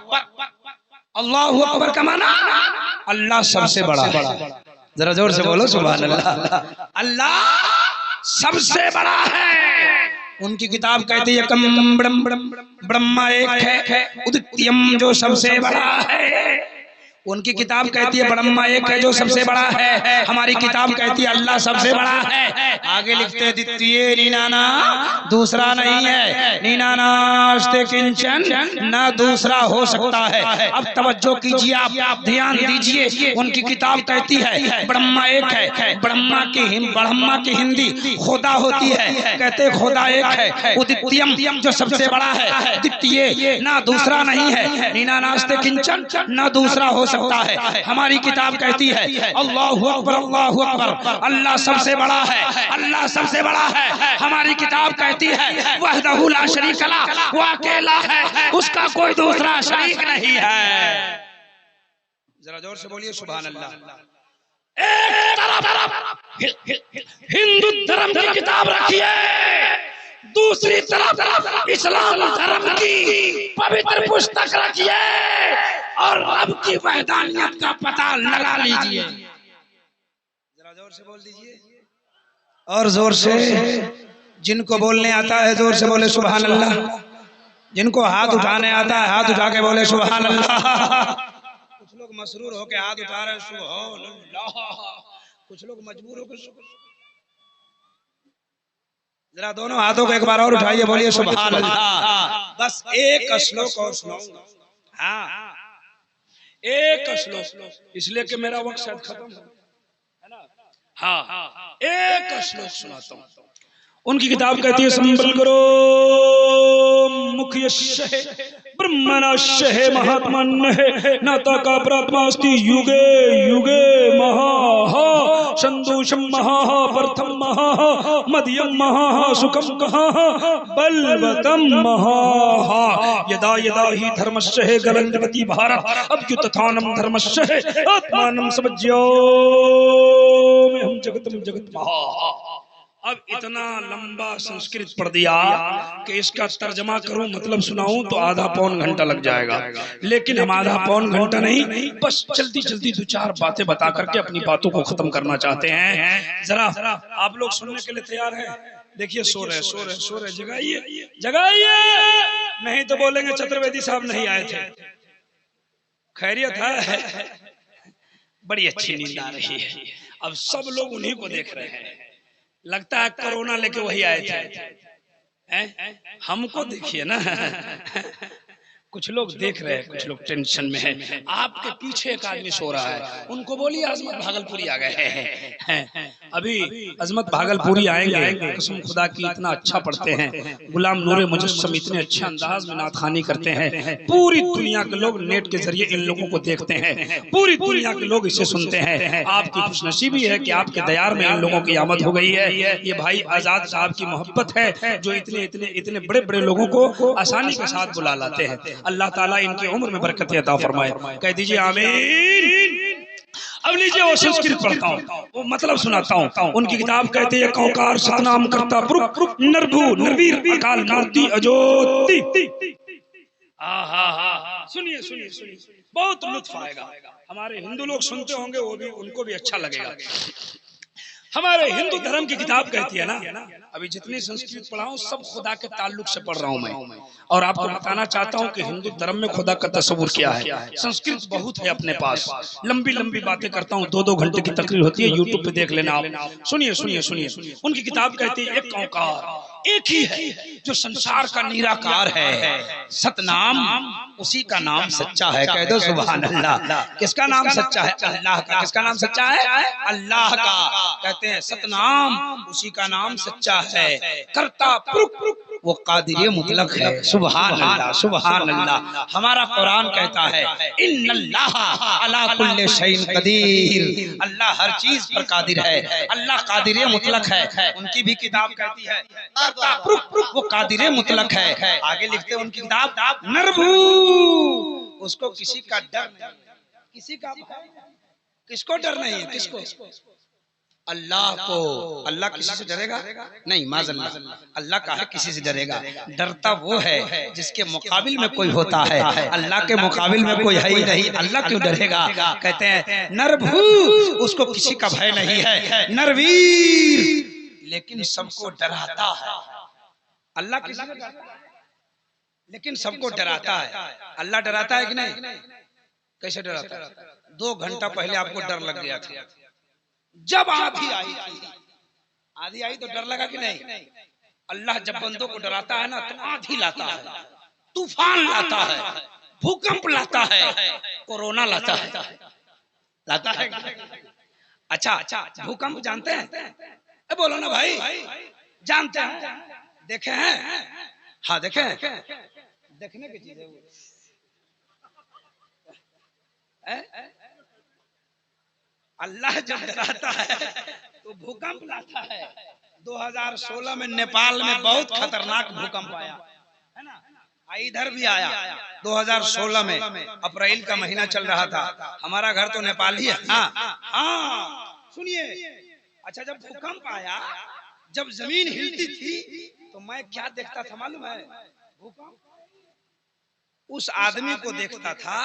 अल्लाहु अकबर का माना अल्लाह सबसे बड़ा। जरा जोर से बोलो सुभान अल्लाह। अल्लाह सबसे बड़ा है। उनकी किताब कहती है एकम ब्रह्मा एक है, उदित्यम जो सबसे बड़ा है। उनकी किताब कहती है ब्रह्मा एक है जो सबसे बड़ा है। हमारी किताब कहती है अल्लाह सबसे बड़ा है। आगे लिखते द्वितीय नीनाना, दूसरा नहीं है, नीनानास्ते किंचन, ना दूसरा हो सकता है। अब तवज्जो कीजिए, आप ध्यान दीजिए। उनकी किताब कहती है ब्रह्मा एक है, ब्रह्मा की हिंदी खुदा होती है। कहते खुदा एक है, उदित्यम जो सबसे बड़ा है, द्वितीय ना दूसरा नहीं है, नीनानास्ते किंचन ना दूसरा हो सकता है। हमारी किताब कहती है अल्लाहु अकबर, अल्लाहु अकबर, अल्लाह सबसे बड़ा है, अल्लाह सबसे बड़ा है। हमारी किताब कहती है वहदहु ला शरीक लह, वो अकेला है, उसका कोई दूसरा शरीक नहीं है। जरा जोर से बोलिए सुभान अल्लाह। एक तरफ हिंदू धर्म की किताब रखिए, दूसरी तरफ इस्लाम धर्म की पवित्र पुस्तक रखिए और रब की वहदानियत का पता लगा लीजिए। जरा जोर से बोल दीजिए, और जोर से। जिनको बोलने आता है जोर से बोले सुभान अल्लाह। जिनको हाथ उठाने आता है हाथ उठा के बोले सुभान अल्लाह। कुछ लोग मसरूर होके हाथ उठा रहे हैं सुभान अल्लाह, कुछ लोग मजबूर होकर। जरा दोनों हाथों को एक बार और उठाइए, बोलिए सुभान अल्लाह। बस एक श्लोक और सुनाऊंगा। हाँ, एक श्लोक, इसलिए कि मेरा वक्त शायद खत्म है ना। हाँ, एक श्लोक सुनाता हूँ। उनकी किताब कहती है संबल करो मुख्य ब्रह्मणस्य महात्मन न तका प्रात्मास्ति युगे युगे महा संदोषम महा प्रथम महा मध्यम महा सुखम महा बलवतम महा यदा यदा ही धर्मस्य गलंगति भारत अभ्युत्थानम धर्मस्य आत्मानं समज्यो में हम जगतम जगत महा। अब इतना लंबा संस्कृत पढ़ दिया कि इसका तर्जमा करूं मतलब सुनाऊं तो आधा पौन घंटा लग जाएगा, लेकिन हम आधा पौन घंटा नहीं बस जल्दी जल्दी दो चार बातें बता करके अपनी बातों को खत्म करना चाहते हैं। जरा आप लोग सुनने के लिए तैयार हैं? देखिए सो रहे जगाइए जगाइए, नहीं तो बोलेंगे चतुर्वेदी साहब नहीं आए थे। खैरियत है? बड़ी अच्छी नींद आ रही है। अब सब लोग उन्हीं को देख रहे हैं, लगता है कोरोना लेके वही आए थे। हमको देखिए ना कुछ लोग देख रहे हैं, कुछ लोग टेंशन में है। आपके पीछे एक आदमी सो रहा है, उनको बोलिए अजमत भागलपुरी आ गए हैं। अभी अजमत भागलपुरी आएंगे, कसम खुदा की इतना अच्छा पढ़ते हैं। गुलाम नूरे मुजस्सम इतने अच्छे अंदाज में नातखानी करते हैं। पूरी दुनिया के लोग नेट के जरिए इन लोगों को देखते हैं, पूरी दुनिया के लोग इसे सुनते हैं। आपकी खुशनसीबी है कि आपके दयार में इन लोगों की आमद हो गई है। ये भाई आजाद साहब की मोहब्बत है जो इतने इतने इतने बड़े बड़े लोगों को आसानी के साथ बुला लाते हैं। अल्लाह ताला इनकी उम्र में बरकत अता फरमाए, कह दीजिए आमीन। अब लीजिए वो संस्कृत पढ़ता हूँ, वो मतलब सुनाता हूँ। उनकी किताब कहते हैं कौकार सतनाम करता पुरुष नरभू नरवीर अकाल मूर्ति अजोति। सुनिए सुनिए सुनिए, बहुत लुत्फ आएगा। हमारे हिंदू लोग सुनते होंगे, वो भी उनको भी अच्छा लगेगा। हमारे हिंदू धर्म की किताब कहती है ना, अभी जितनी संस्कृत पढ़ा हूँ सब खुदा के ताल्लुक से पढ़ रहा हूँ मैं, और आपको बताना चाहता हूँ कि हिंदू धर्म में खुदा का तस्वुर क्या है। संस्कृत बहुत है अपने पास, लंबी लंबी बातें करता हूँ, 2-2 घंटे की तकरीर होती है, यूट्यूब पे देख लेना आप। सुनिए सुनिए सुनिए, उनकी किताब कहती है एक ओंकार एक ही है जो संसार का निराकार है। सतनाम उसी का नाम सच्चा है, कह दो सुभान अल्लाह। किसका नाम सच्चा है? अल्लाह का। किसका नाम सच्चा है? अल्लाह का। कहते हैं सतनाम उसी का नाम सच्चा है, करता वो कादिर मुतलक है। सुभान अल्लाह सुभान अल्लाह। हमारा कुरान कहता है इन्नल्लाह अला कुल्ली शैइन कदीर, अल्लाह हर चीज पर कादिर है, अल्लाह कादिर मुतलक है। उनकी भी किताब कहती है वो कादिर मुतलक है। आगे लिखते हैं उनकी किताब नरभू, उसको किसी का डर नहीं, किसी का किसको डर नहीं है? किसको? अल्लाह को। अल्लाह किसी से डरेगा नहीं, माज़अल्लाह। अल्लाह का है किसी से डरेगा? डरता वो है जिसके मुकाबिल में कोई होता है, अल्लाह के मुकाबिल में कोई है ही नहीं, अल्लाह क्यों डरेगा? कहते हैं नरभू, उसको किसी का भय नहीं है। नरवीर, लेकिन सबको डराता है। अल्लाह किसी से डरता है लेकिन सबको डराता है। अल्लाह डराता है कि नहीं? कैसे डराता है? 2 घंटा पहले आपको डर लग गया था, जब आंधी आई थी, आंधी आई तो डर लगा कि नहीं? अल्लाह जब बंदों को डराता है ना तो आंधी लाता है, तूफान लाता है, भूकंप लाता है, कोरोना लाता है। लाता है? अच्छा भूकंप जानते हैं? बोलो ना भाई, जानते हैं? देखे हैं? हाँ देखे हैं। देखने की चीज है। अल्लाह जब डराता है तो भूकंप लाता है। 2016 में नेपाल में बहुत खतरनाक भूकंप आया है ना, इधर भी आया 2016 में, अप्रैल का महीना चल रहा था। हमारा घर तो नेपाल ही है। हाँ सुनिए, अच्छा जब भूकंप आया, जब जमीन हिलती थी तो मैं क्या देखता था मालूम है? भूकंप उस आदमी को देखता था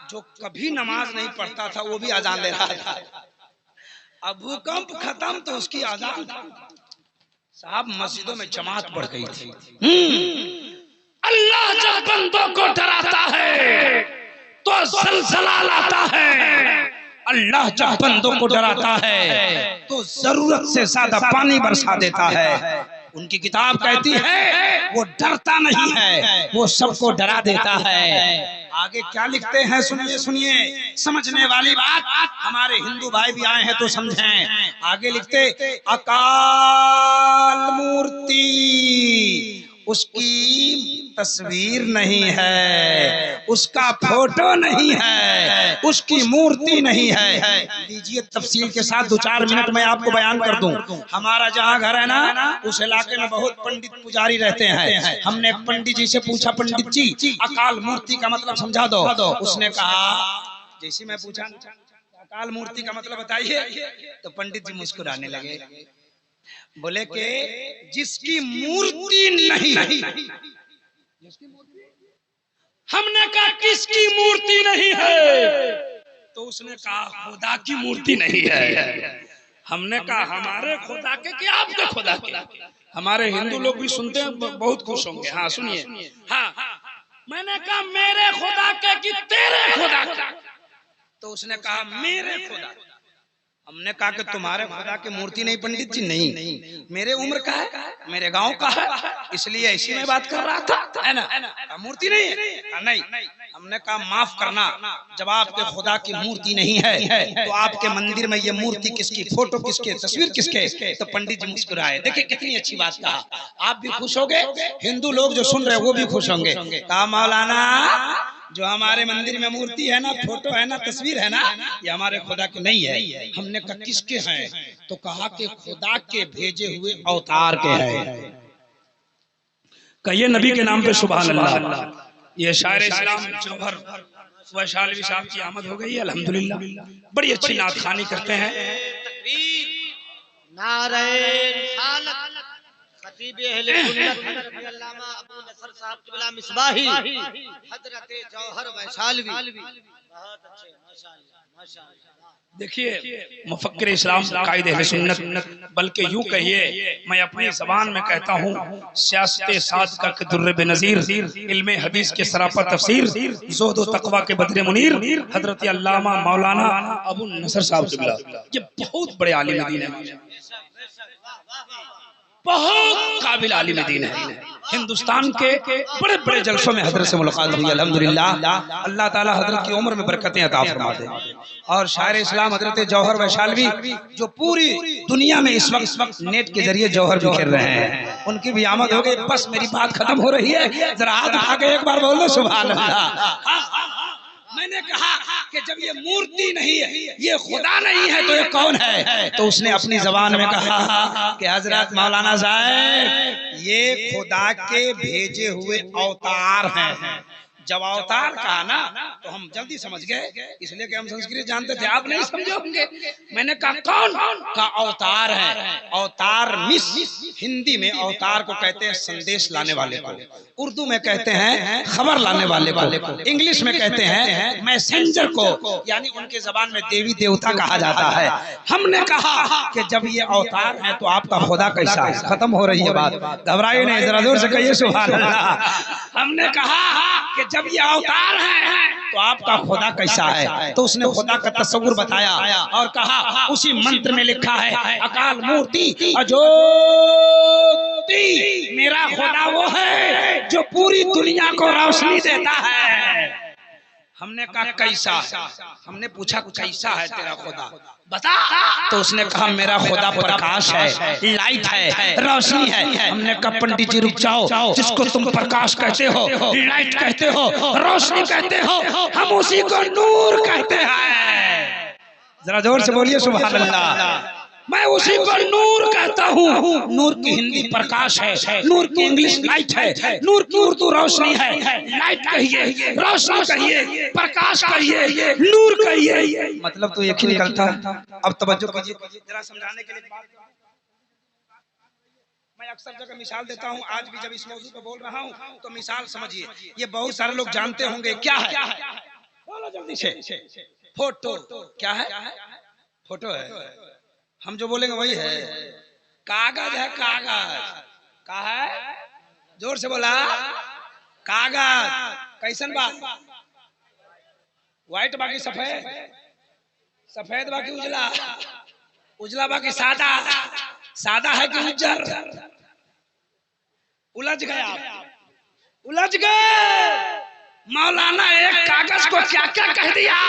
जो कभी नमाज नहीं पढ़ता था, वो भी अजान दे रहा था। अब भूकंप खत्म तो उसकी अजान साहब मस्जिदों में जमात बढ़ गई थी। अल्लाह जब बंदों को डराता है तो ज़लज़ला लाता है। अल्लाह जब बंदों को डराता है तो जरूरत से ज्यादा पानी बरसा देता है। उनकी किताब कहती है वो डरता नहीं है, वो सबको डरा देता है। आगे क्या लिखते हैं सुनिए सुनिए, समझने वाली बात। हमारे हिंदू भाई भी आए हैं तो समझें। आगे लिखते अकाल मूर्ति उसकी तस्वीर नहीं है, उसका फोटो नहीं है, उसकी मूर्ति नहीं है। लीजिए तफसील के साथ 2-4 मिनट में आपको बयान कर दूं। हमारा जहाँ घर है ना, उस इलाके में बहुत पंडित पुजारी रहते हैं। हमने पंडित जी से पूछा, पंडित जी अकाल मूर्ति का मतलब समझा दो। उसने कहा, जैसे मैं पूछा अकाल मूर्ति का मतलब बताइए, तो पंडित जी मुस्कुराने लगे, बोले कि जिसकी मूर्ति नहीं। हमने कहा किसकी मूर्ति नहीं है? तो उसने कहा खुदा की मूर्ति नहीं है। हमने कहा हमारे खुदा के कि आपके खुदा के? हमारे हिंदू लोग भी सुनते हैं, बहुत खुश होंगे। हाँ सुनिए। हाँ, मैंने कहा मेरे खुदा के कि तेरे खुदा के? तो उसने कहा मेरे खुदा। हमने कहा कि तुम्हारे खुदा की मूर्ति नहीं पंडित जी? नहीं, मेरे उम्र का है, मेरे गांव का है, इसलिए ऐसी मैं बात कर रहा था, है ना? मूर्ति नहीं है? नहीं। हमने कहा माफ करना, जब आपके खुदा की मूर्ति नहीं है तो आपके मंदिर में ये मूर्ति किसकी, फोटो किसके, तस्वीर किसके? तो पंडित जी मुस्कुराए। देखिए कितनी अच्छी बात कहा। आप भी खुश होंगे, हिंदू लोग जो सुन रहे हैं वो भी खुश होंगे। कहा मौलाना जो हमारे मंदिर में मूर्ति है ना, फोटो है ना, तस्वीर है ना, ये हमारे खुदा के नहीं है। हमने कहा किसके हैं? तो कहा कि खुदा के भेजे हुए अवतार के हैं। कहिए नबी के नाम पे सुभान अल्लाह। ये शायर इस्लाम जौहर वैशाली साहब की आमद हो गई है, अल्हम्दुलिल्लाह। बड़ी अच्छी नात खानी करते हैं। नारे रिसालत खतीब अहले सुन्नत अल्लामा अबू नसर साहब क़िबला मिसबाही हजरत जौहर वैशालवी। बहुत अच्छे, माशाअल्लाह माशाअल्लाह। देखिए मुफक्किर इस्लाम कायद अहले सुन्नत, बल्कि यूं कहिए मैं अपनी ज़बान में कहता हूँ, सियासत सादिक़ा के दुर्र बेनज़ीर, इल्मे हदीस के सरापा तफसीर, ज़ुहद व तक़वा के बद्र मुनीर, हजरत अल्लामा मौलाना अबू नसर साहब क़िबला, ये बहुत बड़े आलिम दीन है, बहुत काबिल आलिम दीन है। हिंदुस्तान के बड़े बड़े जलसों में हजरत से मुलाकात हुई, अल्हम्दुलिल्लाह। अल्लाह ताला हजरत की उम्र में बरकतें अता फरमा दे। और शायर इस्लाम हजरत जौहर वैशालवी जो पूरी दुनिया में इस वक्त नेट के जरिए जौहर बिखेर रहे हैं, उनकी भी आमद हो गई। बस मेरी बात खत्म हो रही है, जरा हाथ उठा के एक बार बोल दो सुभान अल्लाह। मैंने कहा कि जब ये मूर्ति नहीं है, ये खुदा नहीं है, तो ये कौन है? तो उसने अपनी जबान में कहा कि हजरत मौलाना साहब ये खुदा के भेजे हुए अवतार हैं। जब अवतार कहा ना तो हम जल्दी समझ गए, इसलिए कि हम संस्कृत जानते थे, आप नहीं समझे होंगे। मैंने कहा कौन का अवतार है? अवतार मिस, हिंदी में अवतार को कहते हैं संदेश लाने वाले को, उर्दू में कहते हैं खबर लाने वाले को, इंग्लिश में कहते हैं मैसेंजर को, यानी उनके जबान में देवी देवता कहा जाता है। हमने कहा कि जब ये अवतार है तो आपका खुदा कैसा है? खत्म हो रही है बात, घबराइए नहीं, जरा जोर से कहिए सुभान अल्लाह। हमने कहा कि जब ये अवतार है तो आपका खुदा कैसा है? तो उसने खुदा का तस्वुर बताया और कहा उसी मंत्र में लिखा है अकाल मूर्ति अजोति, मेरा खुदा वो है जो पूरी दुनिया को रोशनी देता है। हमने कहा कैसा? हमने पूछा कैसा है तेरा खुदा, बता। तो उसने कहा मेरा खुदा प्रकाश है, लाइट है, रोशनी है। हमने कहा पंडित जी रुक जाओ, जिसको तुम प्रकाश कहते हो, लाइट कहते हो, रोशनी कहते हो, हम उसी को नूर कहते हैं। जरा जोर से बोलिए सुभान अल्लाह। मैं उसी को नूर कहता हूँ। नूर की हिंदी प्रकाश है, नूर की इंग्लिश लाइट है, नूर की उर्दू रोशनी है। लाइट कहिए, रोशनी कहिए, प्रकाश कहिए, नूर कहिए, मतलब तो एक ही निकलता है। अब तवज्जो कीजिए, जरा समझाने के लिए मैं अक्सर जगह मिसाल देता हूँ, आज भी जब इस मौजू पर बोल रहा हूँ तो मिसाल समझिए। ये बहुत सारे लोग जानते होंगे क्या है, बोलो जल्दी से। फोटो क्या है? फोटो है, हम जो बोलेंगे वही है। कागज है, कागज का है, जोर से बोला। कागज कैसन बात? व्हाइट बाकी सफेद, सफेद बाकी उजला, उजला बाकी सादा, सादा है कि उज्जर? उलझ गए आप, उलझ गए। मौलाना एक कागज को क्या क्या कह दिया?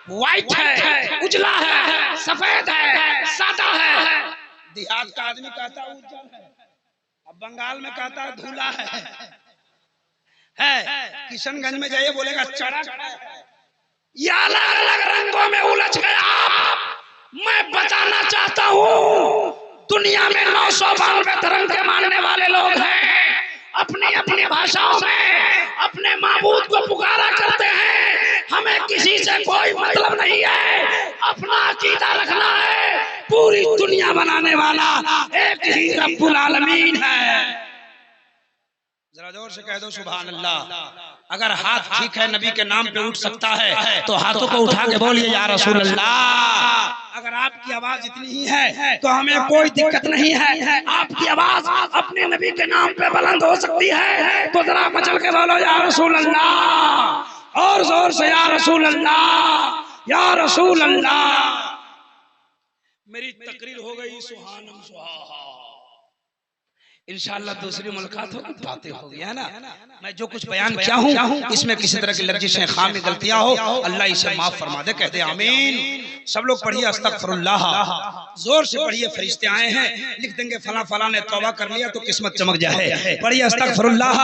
व्हाइट है, उजला है, सफेद है, सादा है। देहात का आदमी कहता है उज्जर है, अब बंगाल में कहता है धूला है। किशनगंज में जाइए बोलेगा चढ़क है। ये अलग अलग रंगों में उलझ गए आप। मैं बताना चाहता हूँ दुनिया में 992 धर्म के मानने वाले लोग हैं, अपनी अपनी भाषाओं में अपने माबूद को पुकारा करते हैं। हमें किसी से कोई मतलब नहीं है, अपना अकीदा रखना है। पूरी दुनिया बनाने वाला एक ही रब्बुल आलमीन है। जरा जोर से कह दो सुभान अल्लाह। अगर हाथ ठीक है नबी के नाम पे उठ सकता है तो हाथों को उठा के बोलिए या रसूल अल्लाह। अगर आपकी आवाज इतनी ही है तो हमें कोई दिक्कत नहीं है। आपकी आवाज अपने नबी के नाम पे बुलंद हो सकती है तो जरा मचल के बोलो या रसूल अल्लाह, और जोर से या रसूल अल्लाह, या रसूल अल्लाह। मेरी तकरीर हो गई। सुहानम सुहा। इंशाअल्लाह दूसरी मुलाकात होगी, बातें होगी, है ना। मैं जो कुछ बयान किया हूँ इसमें किसी तरह की लर्जिशें, खामी, गलतियां हो, अल्लाह इसे माफ फरमा दे। कहते आमीन। सब लोग पढ़िए अस्तगफिरुल्लाह। जोर से पढ़िए, फरिश्ते आए हैं, लिख देंगे फला फला ने तौबा कर लिया तो किस्मत चमक जाए। पढ़िए अस्तगफिरुल्लाह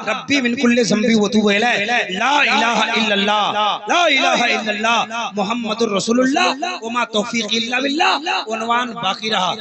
रब्बी मिन कुल्ली ज़ंबी व तूबु इलैह, ला इलाहा इल्लल्लाह, ला इलाहा इल्लल्लाह मुहम्मदुर रसूलुल्लाह व मा तौफीक़ी इल्ला बिल्लाह। उन्वान बाकी रहा।